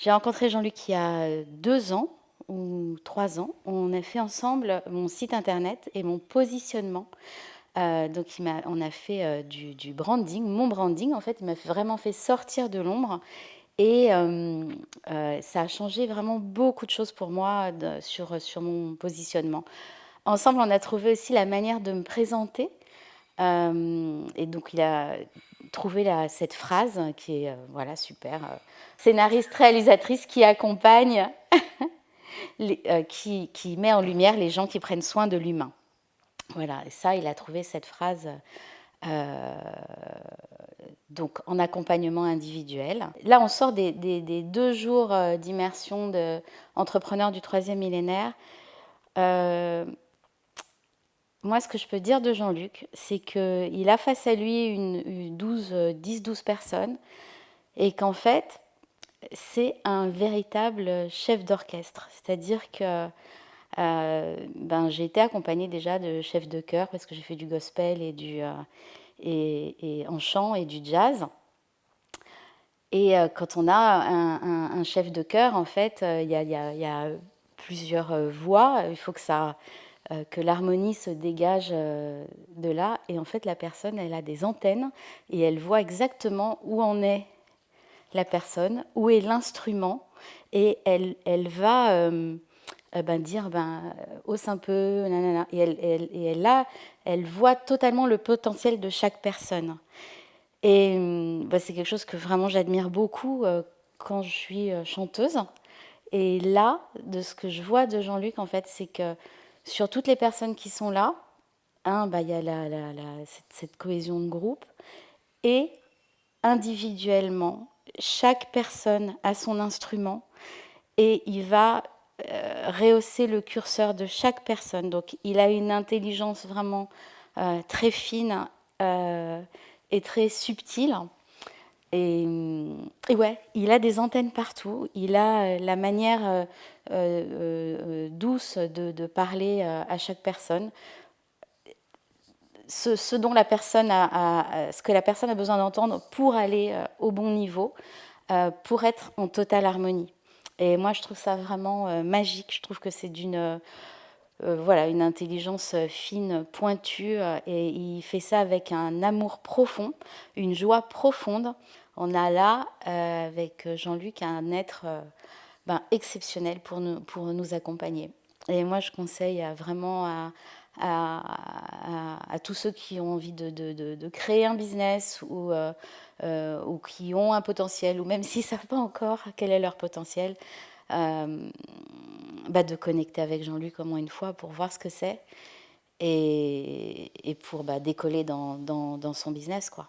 J'ai rencontré Jean-Luc il y a 2 ans ou 3 ans. On a fait ensemble mon site internet et mon positionnement. Donc on a fait, du branding, mon branding en fait. Il m'a vraiment fait sortir de l'ombre et ça a changé vraiment beaucoup de choses pour moi sur mon positionnement. Ensemble, on a trouvé aussi la manière de me présenter, et donc il a trouvé cette phrase qui est, voilà, super, scénariste, réalisatrice qui accompagne, qui met en lumière les gens qui prennent soin de l'humain. Voilà, et ça, il a trouvé cette phrase, donc en accompagnement individuel. Là, on sort des 2 jours, d'immersion d'entrepreneurs du troisième millénaire. Moi, ce que je peux dire de Jean-Luc, c'est qu'il a face à lui une 10-12 personnes et qu'en fait, c'est un véritable chef d'orchestre. C'est-à-dire que j'ai été accompagnée déjà de chefs de chœur parce que j'ai fait du gospel et en chant et du jazz. Et quand on a un chef de chœur, en fait, il y a plusieurs voix. Il faut que l'harmonie se dégage de là. Et en fait, la personne, elle a des antennes et elle voit exactement où en est la personne, où est l'instrument. Et elle va dire, hausse un peu, nanana. Et elle voit totalement le potentiel de chaque personne. Et c'est quelque chose que vraiment j'admire beaucoup quand je suis chanteuse. Et là, de ce que je vois de Jean-Luc, en fait, c'est que sur toutes les personnes qui sont là, il y a cette cohésion de groupe. Et individuellement, chaque personne a son instrument et il va rehausser le curseur de chaque personne. Donc, il a une intelligence vraiment très fine et très subtile. Et ouais, il a des antennes partout. Il a la manière douce de parler à chaque personne. Ce dont la personne ce que la personne a besoin d'entendre pour aller au bon niveau, pour être en totale harmonie. Et moi, je trouve ça vraiment magique. Je trouve que c'est voilà, une intelligence fine, pointue, et il fait ça avec un amour profond, une joie profonde. On a là, avec Jean-Luc, un être exceptionnel pour nous accompagner. Et moi, je conseille vraiment à tous ceux qui ont envie de créer un business ou qui ont un potentiel, ou même s'ils ne savent pas encore quel est leur potentiel, de connecter avec Jean-Luc au moins une fois pour voir ce que c'est et pour décoller dans son business, quoi.